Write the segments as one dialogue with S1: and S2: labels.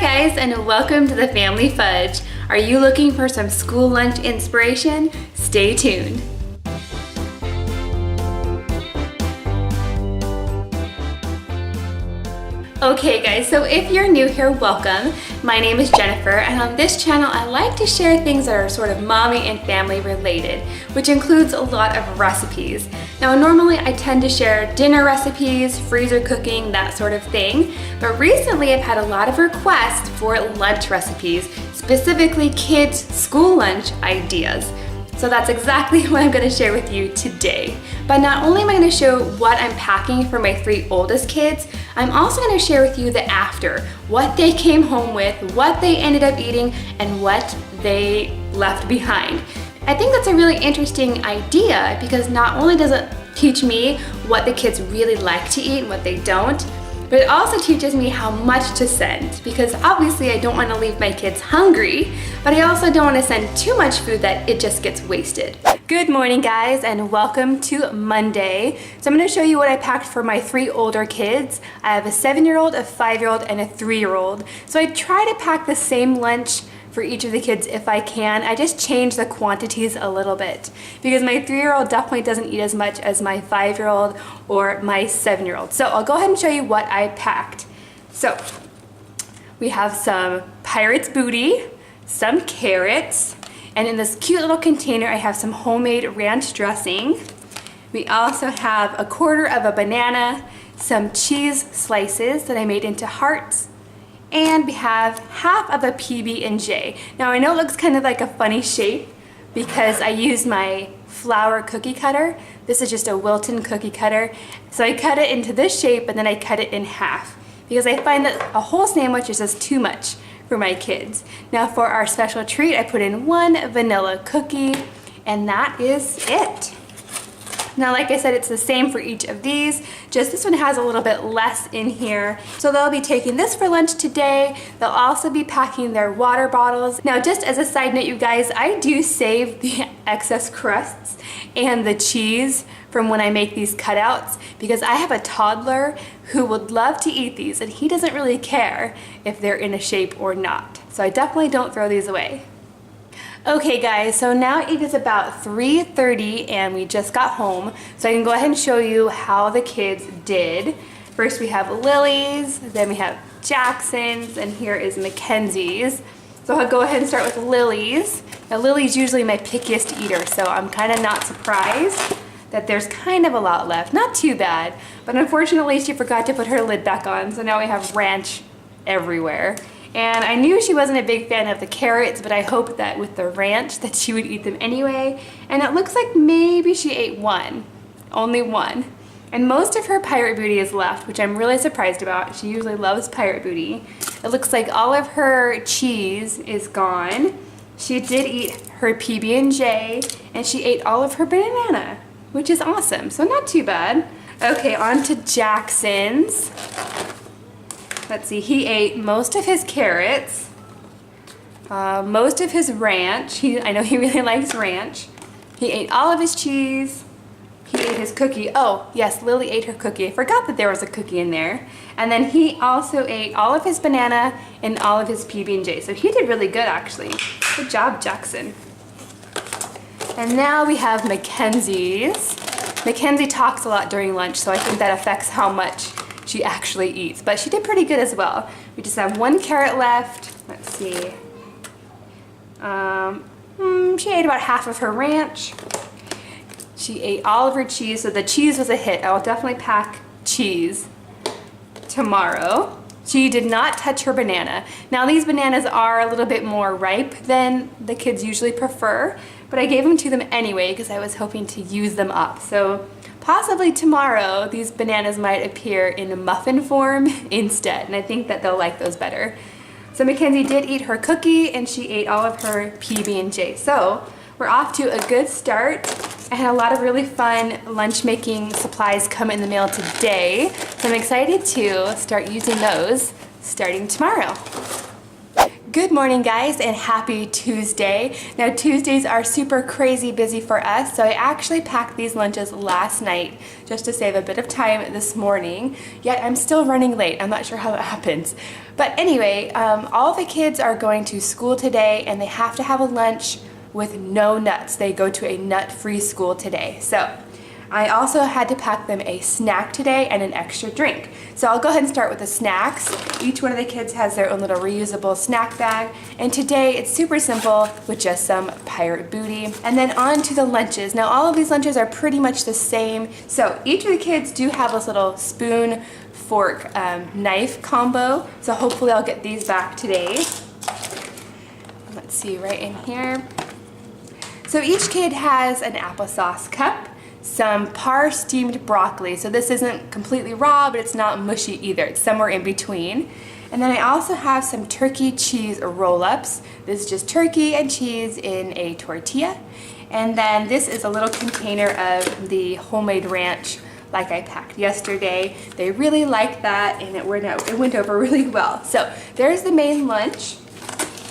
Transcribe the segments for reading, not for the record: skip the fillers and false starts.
S1: guys, and welcome to the Family Fudge. Are you looking for some school lunch inspiration? Stay tuned. Okay guys, so if you're new here, welcome. My name is Jennifer, and on this channel I like to share things that are sort of mommy and family related, which includes a lot of recipes. Now normally I tend to share dinner recipes, freezer cooking, that sort of thing, but recently I've had a lot of requests for lunch recipes, specifically kids' school lunch ideas. So that's exactly what I'm going to share with you today. But not only am I going to show what I'm packing for my 3 oldest kids, I'm also going to share with you the after, what they came home with, what they ended up eating, and what they left behind. I think that's a really interesting idea because not only does it teach me what the kids really like to eat and what they don't, but it also teaches me how much to send, because obviously I don't want to leave my kids hungry, but I also don't want to send too much food that it just gets wasted. Good morning guys, and welcome to Monday. So I'm going to show you what I packed for my 3 older kids. I have a 7-year-old, a 5-year-old, and a 3-year-old. So I try to pack the same lunch for each of the kids if I can. I just change the quantities a little bit because my 3-year-old definitely doesn't eat as much as my 5-year-old or my 7-year-old. So I'll go ahead and show you what I packed. So we have some Pirate's Booty, some carrots, and in this cute little container I have some homemade ranch dressing. We also have 1/4 of a banana, some cheese slices that I made into hearts, and we have half of a PB&J. Now I know it looks kind of like a funny shape because I used my flour cookie cutter. This is just a Wilton cookie cutter. So I cut it into this shape and then I cut it in half because I find that a whole sandwich is just too much for my kids. Now for our special treat, I put in 1 vanilla cookie, and that is it. Now, like I said, it's the same for each of these, just this one has a little bit less in here. So they'll be taking this for lunch today. They'll also be packing their water bottles. Now, just as a side note, you guys, I do save the excess crusts and the cheese from when I make these cutouts because I have a toddler who would love to eat these, and he doesn't really care if they're in a shape or not. So I definitely don't throw these away. Okay guys, so now it is about 3:30 and we just got home, so I can go ahead and show you how the kids did. First we have Lily's, then we have Jackson's, and here is Mackenzie's. So I'll go ahead and start with Lily's. Now Lily's usually my pickiest eater, so I'm kind of not surprised that there's kind of a lot left. Not too bad, but unfortunately she forgot to put her lid back on, so now we have ranch everywhere. And I knew she wasn't a big fan of the carrots, but I hoped that with the ranch that she would eat them anyway. And it looks like maybe she ate 1, only 1. And most of her Pirate Booty is left, which I'm really surprised about. She usually loves Pirate Booty. It looks like all of her cheese is gone. She did eat her PB&J, and she ate all of her banana, which is awesome, so not too bad. Okay, on to Jackson's. Let's see, he ate most of his carrots, most of his ranch. I know he really likes ranch. He ate all of his cheese. He ate his cookie. Oh, yes, Lily ate her cookie. I forgot that there was a cookie in there. And then he also ate all of his banana and all of his PB&J. So he did really good, actually. Good job, Jackson. And now we have Mackenzie's. Mackenzie talks a lot during lunch, so I think that affects how much she actually eats, but she did pretty good as well. We just have 1 carrot left. Let's see. She ate about half of her ranch. She ate all of her cheese, so the cheese was a hit. I will definitely pack cheese tomorrow. She did not touch her banana. Now these bananas are a little bit more ripe than the kids usually prefer, but I gave them to them anyway because I was hoping to use them up. So possibly tomorrow, these bananas might appear in a muffin form instead, and I think that they'll like those better. So Mackenzie did eat her cookie, and she ate all of her PB&J. So we're off to a good start. I had a lot of really fun lunch making supplies come in the mail today, so I'm excited to start using those starting tomorrow. Good morning, guys, and happy Tuesday. Now, Tuesdays are super crazy busy for us, so I actually packed these lunches last night just to save a bit of time this morning, yet I'm still running late. I'm not sure how that happens. But anyway, all the kids are going to school today, and they have to have a lunch with no nuts. They go to a nut-free school today. So I also had to pack them a snack today and an extra drink. So I'll go ahead and start with the snacks. Each one of the kids has their own little reusable snack bag. And today it's super simple with just some pirate booty. And then on to the lunches. Now all of these lunches are pretty much the same. So each of the kids do have this little spoon, fork, knife combo. So hopefully I'll get these back today. Let's see, right in here. So each kid has an applesauce cup, some par steamed broccoli. So this isn't completely raw, but it's not mushy either. It's somewhere in between. And then I also have some turkey cheese roll-ups. This is just turkey and cheese in a tortilla. And then this is a little container of the homemade ranch like I packed yesterday. They really liked that, and it went over really well. So there's the main lunch.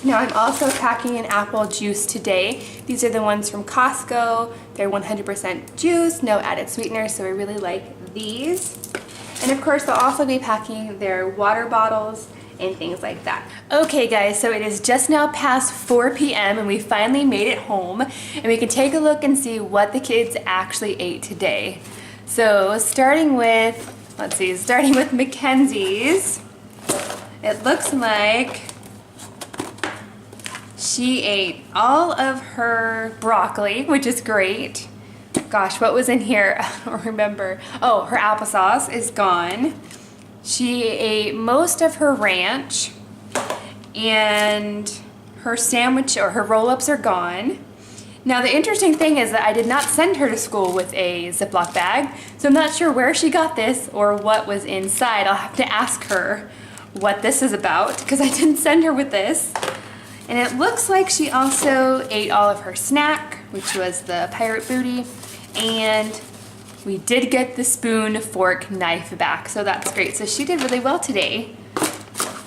S1: Now I'm also packing an apple juice today. These are the ones from Costco. They're 100% juice, no added sweetener, so I really like these. And of course I'll also be packing their water bottles and things like that. Okay guys, so it is just now past 4 p.m. and we finally made it home, and we can take a look and see what the kids actually ate today. So starting with Mackenzie's, it looks like she ate all of her broccoli, which is great. Gosh, what was in here? I don't remember. Oh, her applesauce is gone. She ate most of her ranch, and her sandwich or her roll-ups are gone. Now the interesting thing is that I did not send her to school with a Ziploc bag, so I'm not sure where she got this or what was inside. I'll have to ask her what this is about, because I didn't send her with this. And it looks like she also ate all of her snack, which was the pirate booty, and we did get the spoon, fork, knife back, so that's great. So she did really well today.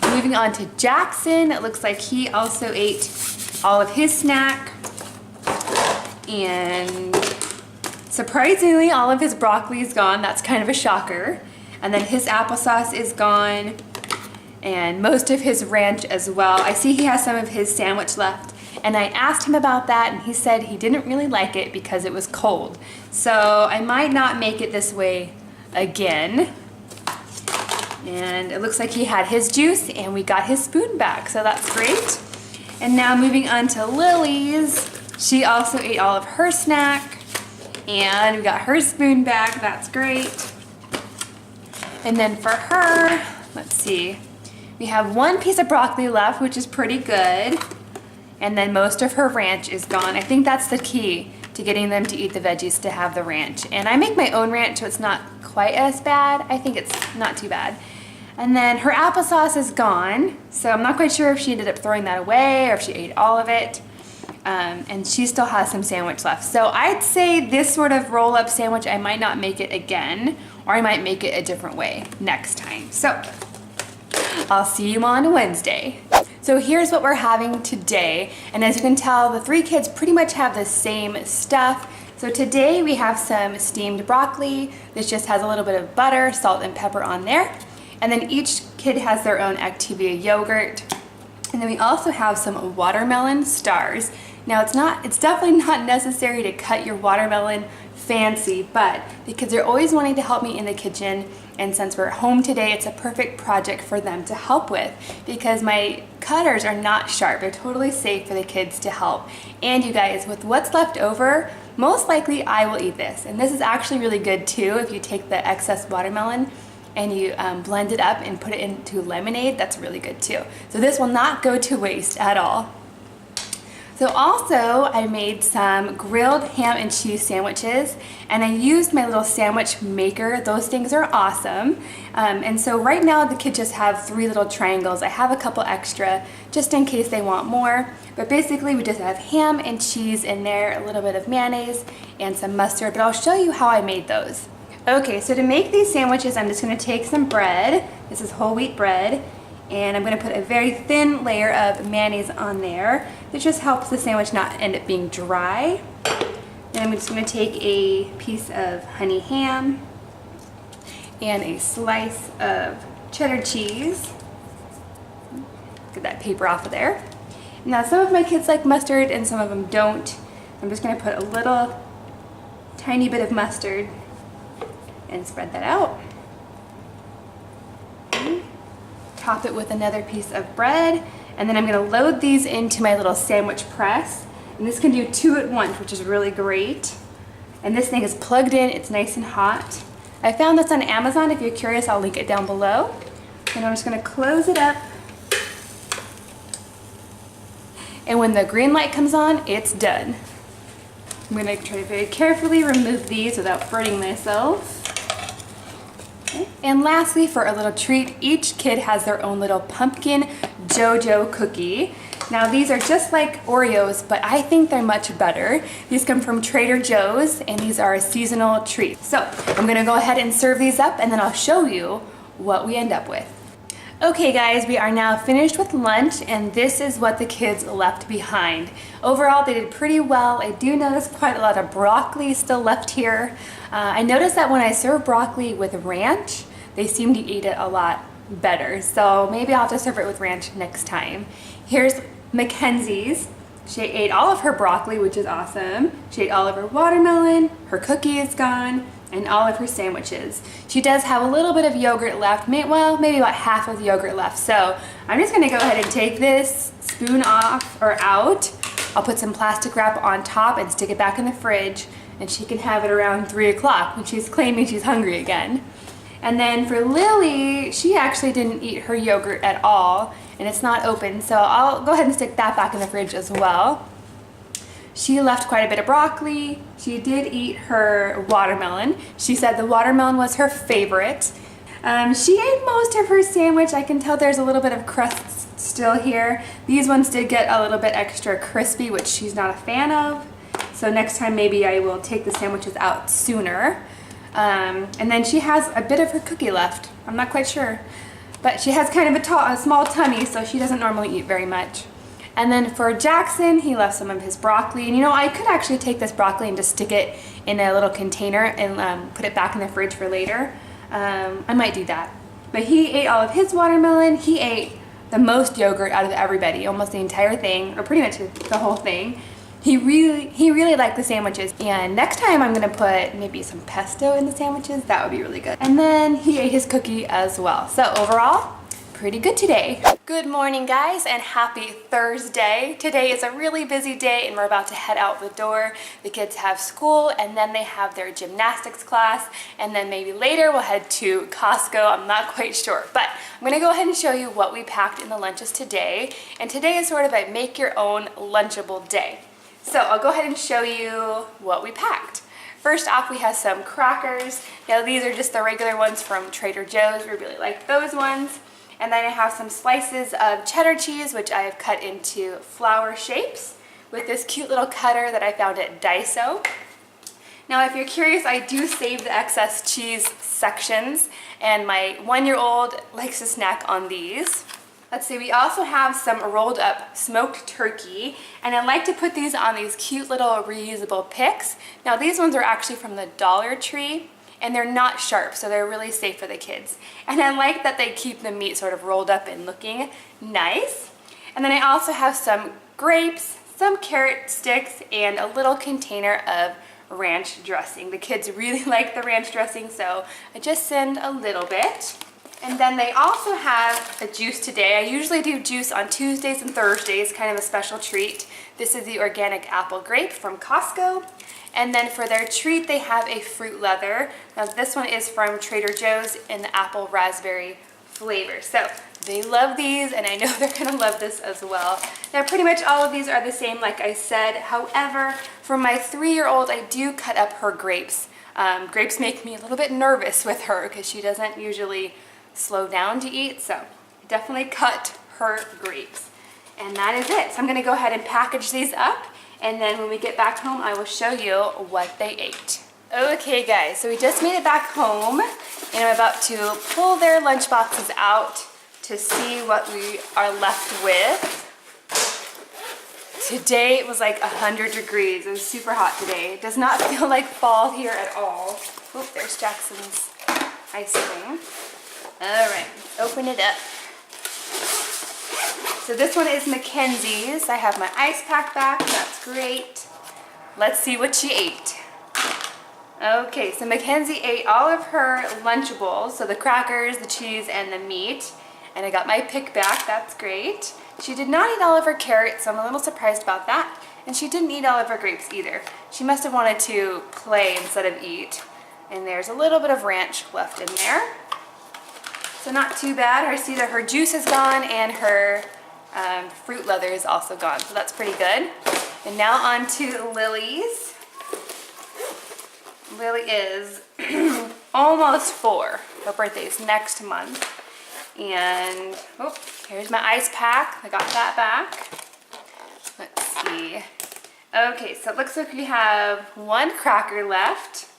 S1: Moving on to Jackson, it looks like he also ate all of his snack, and surprisingly all of his broccoli is gone. That's kind of a shocker. And then his applesauce is gone, and most of his ranch as well. I see he has some of his sandwich left, and I asked him about that, and he said he didn't really like it because it was cold. So I might not make it this way again. And it looks like he had his juice, and we got his spoon back, so that's great. And now moving on to Lily's. She also ate all of her snack, and we got her spoon back. That's great. And then for her, let's see. We have one piece of broccoli left, which is pretty good. And then most of her ranch is gone. I think that's the key to getting them to eat the veggies, to have the ranch. And I make my own ranch, so it's not quite as bad. I think it's not too bad. And then her applesauce is gone. So I'm not quite sure if she ended up throwing that away or if she ate all of it. And she still has some sandwich left. So I'd say this sort of roll-up sandwich, I might not make it again, or I might make it a different way next time. So I'll see you on Wednesday. So here's what we're having today. And as you can tell, the three kids pretty much have the same stuff. So today we have some steamed broccoli. This just has a little bit of butter, salt, and pepper on there. And then each kid has their own Activia yogurt. And then we also have some watermelon stars. Now it's definitely not necessary to cut your watermelon fancy, but the kids are always wanting to help me in the kitchen, and since we're home today, it's a perfect project for them to help with, because my cutters are not sharp. They're totally safe for the kids to help. And you guys, with what's left over, most likely I will eat this. And this is actually really good too. If you take the excess watermelon and you blend it up and put it into lemonade, that's really good too. So this will not go to waste at all. So also I made some grilled ham and cheese sandwiches, and I used my little sandwich maker. Those things are awesome. And so right now the kids just have 3 little triangles. I have a couple extra just in case they want more. But basically we just have ham and cheese in there, a little bit of mayonnaise and some mustard, but I'll show you how I made those. Okay, so to make these sandwiches, I'm just gonna take some bread. This is whole wheat bread. And I'm gonna put a very thin layer of mayonnaise on there. This just helps the sandwich not end up being dry. And I'm just gonna take a piece of honey ham and a slice of cheddar cheese. Get that paper off of there. Now some of my kids like mustard and some of them don't. I'm just gonna put a little tiny bit of mustard and spread that out. Top it with another piece of bread, and then I'm gonna load these into my little sandwich press. And this can do 2 at once, which is really great. And this thing is plugged in, it's nice and hot. I found this on Amazon. If you're curious, I'll link it down below. And I'm just gonna close it up. And when the green light comes on, it's done. I'm gonna try to very carefully remove these without burning myself. Okay. And lastly, for a little treat, each kid has their own little pumpkin JoJo cookie. Now these are just like Oreos, but I think they're much better. These come from Trader Joe's, and these are a seasonal treat. So I'm gonna go ahead and serve these up, and then I'll show you what we end up with. Okay guys, we are now finished with lunch, and this is what the kids left behind. Overall, they did pretty well. I do notice quite a lot of broccoli still left here. I noticed that when I serve broccoli with ranch, they seem to eat it a lot better. So maybe I'll have to serve it with ranch next time. Here's Mackenzie's. She ate all of her broccoli, which is awesome. She ate all of her watermelon, her cookie is gone, and all of her sandwiches. She does have a little bit of yogurt left, well, maybe about half of the yogurt left. So I'm just gonna go ahead and take this spoon off or out. I'll put some plastic wrap on top and stick it back in the fridge, and she can have it around 3 o'clock when she's claiming she's hungry again. And then for Lily, she actually didn't eat her yogurt at all, and it's not open, so I'll go ahead and stick that back in the fridge as well. She left quite a bit of broccoli. She did eat her watermelon. She said the watermelon was her favorite. She ate most of her sandwich. I can tell there's a little bit of crust still here. These ones did get a little bit extra crispy, which she's not a fan of. So next time maybe I will take the sandwiches out sooner. And then she has a bit of her cookie left. I'm not quite sure. But she has kind of a small tummy, so she doesn't normally eat very much. And then for Jackson, he left some of his broccoli. And you know, I could actually take this broccoli and just stick it in a little container and put it back in the fridge for later. I might do that. But he ate all of his watermelon. He ate the most yogurt out of everybody, almost the entire thing, or pretty much the whole thing. He really liked the sandwiches. And next time I'm gonna put maybe some pesto in the sandwiches. That would be really good. And then he ate his cookie as well. So overall, pretty good today. Good morning guys, and happy Thursday. Today is a really busy day and we're about to head out the door. The kids have school and then they have their gymnastics class, and then maybe later we'll head to Costco. I'm not quite sure, but I'm gonna go ahead and show you what we packed in the lunches today. And today is sort of a make your own Lunchable day. So I'll go ahead and show you what we packed. First off, we have some crackers. Now these are just the regular ones from Trader Joe's. We really like those ones. And then I have some slices of cheddar cheese, which I have cut into flower shapes with this cute little cutter that I found at Daiso. Now, if you're curious, I do save the excess cheese sections, and my 1-year-old likes to snack on these. Let's see, we also have some rolled up smoked turkey, and I like to put these on these cute little reusable picks. Now, these ones are actually from the Dollar Tree, and they're not sharp, so they're really safe for the kids. And I like that they keep the meat sort of rolled up and looking nice. And then I also have some grapes, some carrot sticks, and a little container of ranch dressing. The kids really like the ranch dressing, so I just send a little bit. And then they also have a juice today. I usually do juice on Tuesdays and Thursdays, kind of a special treat. This is the organic apple grape from Costco. And then for their treat, they have a fruit leather. Now this one is from Trader Joe's in the apple raspberry flavor. So they love these, and I know they're gonna love this as well. Now pretty much all of these are the same, like I said. However, for my 3-year-old, I do cut up her grapes. Grapes make me a little bit nervous with her because she doesn't usually slow down to eat, so I definitely cut her grapes. And that is it. So I'm gonna go ahead and package these up, and then when we get back home, I will show you what they ate. Okay guys, so we just made it back home, and I'm about to pull their lunch boxes out to see what we are left with. Today it was like 100 degrees. It was super hot today. It does not feel like fall here at all. Oh, there's Jackson's ice cream. All right, open it up. So this one is Mackenzie's. I have my ice pack back. That's great. Let's see what she ate. Okay, so Mackenzie ate all of her Lunchables, so the crackers, the cheese, and the meat. And I got my pick back. That's great. She did not eat all of her carrots, so I'm a little surprised about that. And she didn't eat all of her grapes either. She must have wanted to play instead of eat. And there's a little bit of ranch left in there. So not too bad. I see that her juice is gone and her fruit leather is also gone. So that's pretty good. And now on to Lily's. Lily is almost 4. Her birthday is next month. And, oh, here's my ice pack. I got that back. Let's see. Okay, so it looks like we have 1 cracker left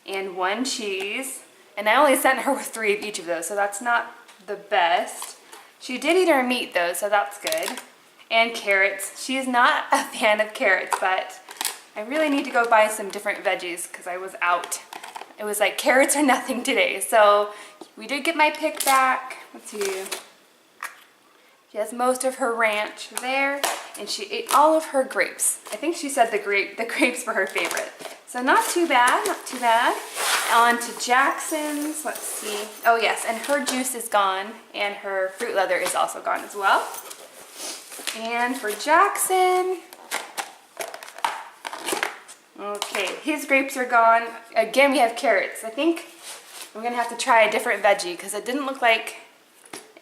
S1: and 1 cheese. And I only sent her with 3 of each of those, so that's not the best. She did eat her meat though, so that's good. And carrots. She's not a fan of carrots, but I really need to go buy some different veggies because I was out. It was like carrots or nothing today. So we did get my pick back. Let's see. She has most of her ranch there, and she ate all of her grapes. I think she said the grapes were her favorite. So not too bad, not too bad. On to Jackson's. Let's see. Oh yes, and her juice is gone, and her fruit leather is also gone as well. And for Jackson, okay, his grapes are gone. Again, we have carrots. I think we're gonna have to try a different veggie because it didn't look like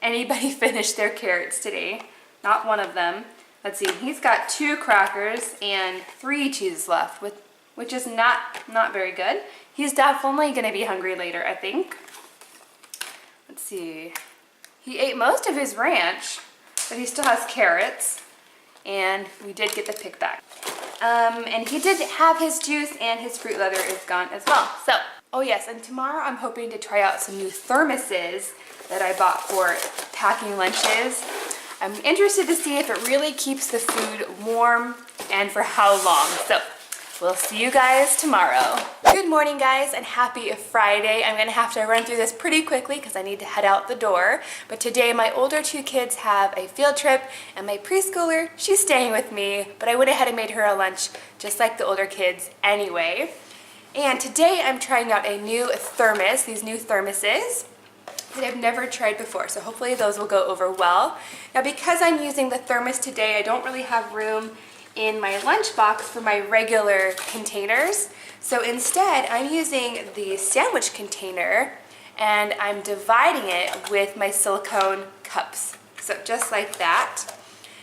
S1: anybody finished their carrots today. Not one of them. Let's see, he's got 2 crackers and 3 cheeses left, which is not very good. He's definitely gonna be hungry later, I think. Let's see. He ate most of his ranch, but he still has carrots, and we did get the pick back. And he did have his juice, and his fruit leather is gone as well. So, oh yes, and tomorrow I'm hoping to try out some new thermoses that I bought for packing lunches. I'm interested to see if it really keeps the food warm and for how long. So, we'll see you guys tomorrow. Good morning, guys, and happy Friday. I'm gonna have to run through this pretty quickly because I need to head out the door. But today, my older 2 kids have a field trip, and my preschooler, she's staying with me, but I went ahead and made her a lunch just like the older kids anyway. And today, I'm trying out a new thermos, these new thermoses that I've never tried before, so hopefully those will go over well. Now, because I'm using the thermos today, I don't really have room in my lunchbox for my regular containers. So instead, I'm using the sandwich container, and I'm dividing it with my silicone cups. So just like that.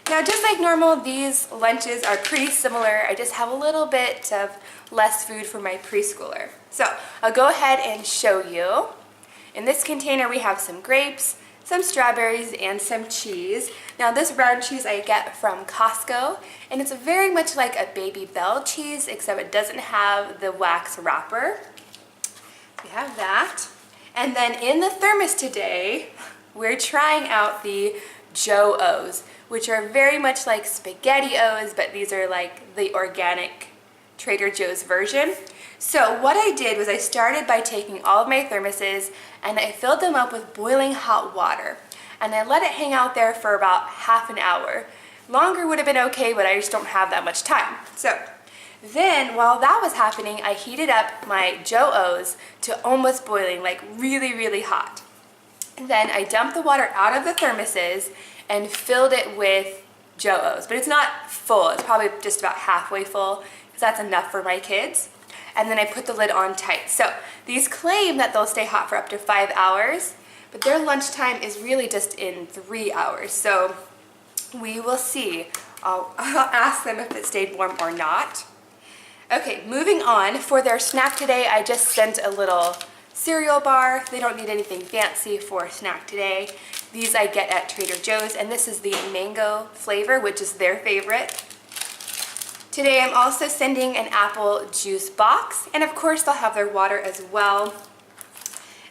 S1: Now, just like normal, these lunches are pretty similar. I just have a little bit of less food for my preschooler. So I'll go ahead and show you. In this container, we have some grapes, some strawberries, and some cheese. Now, this round cheese I get from Costco, and it's very much like a Baby Bell cheese, except it doesn't have the wax wrapper. We have that. And then in the thermos today, we're trying out the Joe-O's, which are very much like SpaghettiOs, but these are like the organic Trader Joe's version. So what I did was I started by taking all of my thermoses and I filled them up with boiling hot water. And I let it hang out there for about half an hour. Longer would have been okay, but I just don't have that much time. So then while that was happening, I heated up my Joe-O's to almost boiling, like really, really hot. And then I dumped the water out of the thermoses and filled it with Joe-O's. But it's not full, it's probably just about halfway full, because that's enough for my kids. And then I put the lid on tight. So these claim that they'll stay hot for up to 5 hours, but their lunchtime is really just in 3 hours. So we will see. I'll ask them if it stayed warm or not. Okay, moving on. For their snack today, I just sent a little cereal bar. They don't need anything fancy for a snack today. These I get at Trader Joe's, and this is the mango flavor, which is their favorite. Today I'm also sending an apple juice box, and of course they'll have their water as well.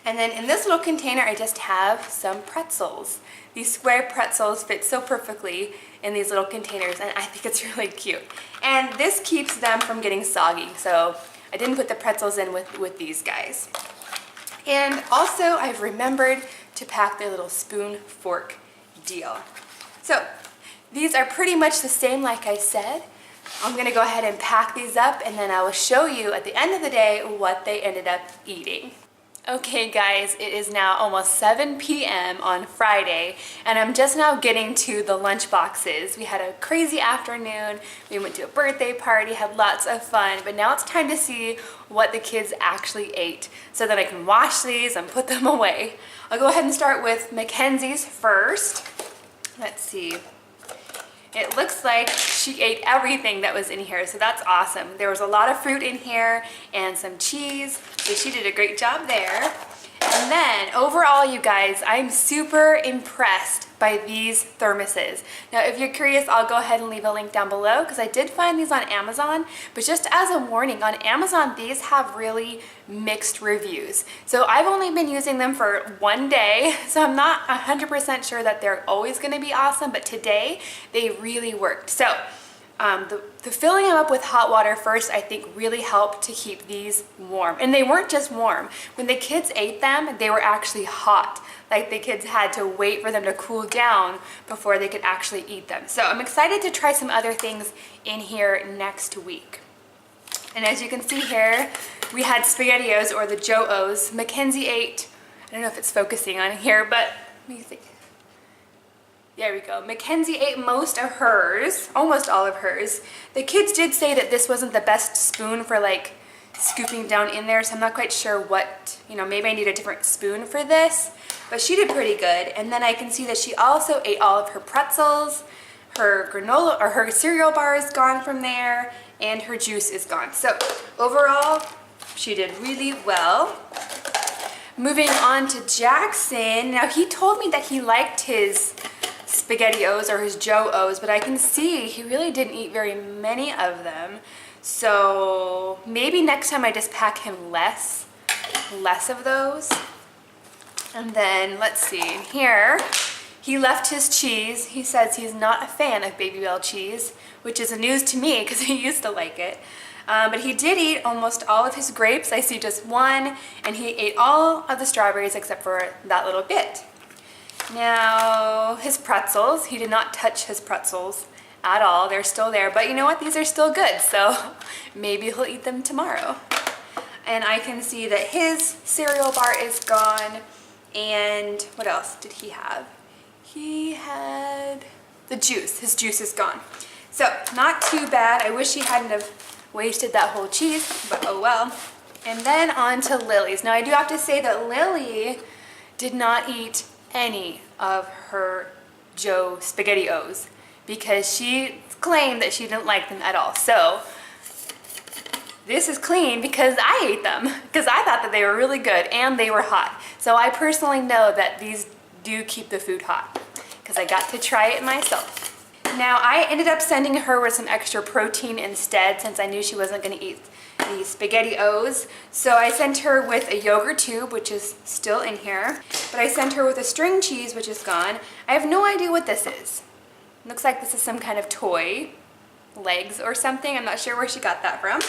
S1: And then in this little container I just have some pretzels. These square pretzels fit so perfectly in these little containers, and I think it's really cute. And this keeps them from getting soggy, so I didn't put the pretzels in with these guys. And also, I've remembered to pack their little spoon fork deal. So these are pretty much the same like I said. I'm gonna go ahead and pack these up, and then I will show you at the end of the day what they ended up eating. Okay guys, it is now almost 7 p.m. on Friday, and I'm just now getting to the lunch boxes. We had a crazy afternoon, we went to a birthday party, had lots of fun, but now it's time to see what the kids actually ate so that I can wash these and put them away. I'll go ahead and start with Mackenzie's first. Let's see. It looks like she ate everything that was in here, so that's awesome. There was a lot of fruit in here and some cheese, so she did a great job there. And then overall, you guys, I'm super impressed by these thermoses. Now, if you're curious, I'll go ahead and leave a link down below because I did find these on Amazon, but just as a warning, on Amazon, these have really mixed reviews. So I've only been using them for one day, so I'm not 100% sure that they're always gonna be awesome, but today they really worked. So the filling them up with hot water first, I think really helped to keep these warm. And they weren't just warm. When the kids ate them, they were actually hot. Like the kids had to wait for them to cool down before they could actually eat them. So I'm excited to try some other things in here next week. And as you can see here, we had SpaghettiOs, or the Joe-O's. Mackenzie ate, I don't know if it's focusing on here, but let me think. There we go. Mackenzie ate most of hers, almost all of hers. The kids did say that this wasn't the best spoon for like scooping down in there, so I'm not quite sure what, maybe I need a different spoon for this, but she did pretty good. And then I can see that she also ate all of her pretzels, her granola, or her cereal bar is gone from there, and her juice is gone. So overall, she did really well. Moving on to Jackson. Now he told me that he liked his SpaghettiOs or his Joe-O's, but I can see he really didn't eat very many of them. So maybe next time I just pack him less of those. And then let's see, in here, he left his cheese. He says he's not a fan of Baby Bell cheese, which is a news to me because he used to like it. But he did eat almost all of his grapes. I see just one, and he ate all of the strawberries except for that little bit. Now, his pretzels, he did not touch his pretzels at all. They're still there, but you know what? These are still good, so maybe he'll eat them tomorrow. And I can see that his cereal bar is gone, and what else did he have? He had the juice. His juice is gone. So, not too bad. I wish he hadn't have wasted that whole cheese, but oh well. And then on to Lily's. Now, I do have to say that Lily did not eat any of her Joe SpaghettiOs because she claimed that she didn't like them at all. So this is clean because I ate them because I thought that they were really good and they were hot. So I personally know that these do keep the food hot because I got to try it myself. Now I ended up sending her with some extra protein instead since I knew she wasn't going to eat the SpaghettiOs. So I sent her with a yogurt tube, which is still in here, but I sent her with a string cheese, which is gone. I have no idea what this is. Looks like this is some kind of toy, legs or something. I'm not sure where she got that from.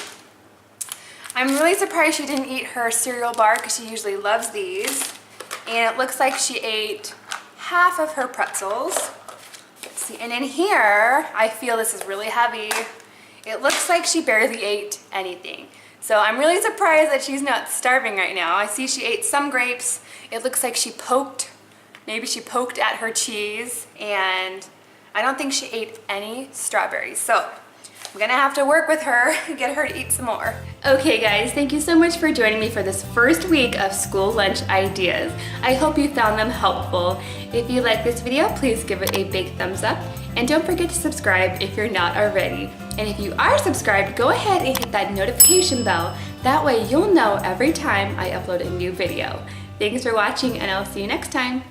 S1: I'm really surprised she didn't eat her cereal bar because she usually loves these. And it looks like she ate half of her pretzels. Let's see, and in here, I feel this is really heavy. It looks like she barely ate anything. So I'm really surprised that she's not starving right now. I see she ate some grapes. It looks like she poked, maybe she poked at her cheese, and I don't think she ate any strawberries. So I'm gonna have to work with her, get her to eat some more. Okay guys, thank you so much for joining me for this first week of school lunch ideas. I hope you found them helpful. If you like this video, please give it a big thumbs up. And don't forget to subscribe if you're not already. And if you are subscribed, go ahead and hit that notification bell. That way you'll know every time I upload a new video. Thanks for watching, and I'll see you next time.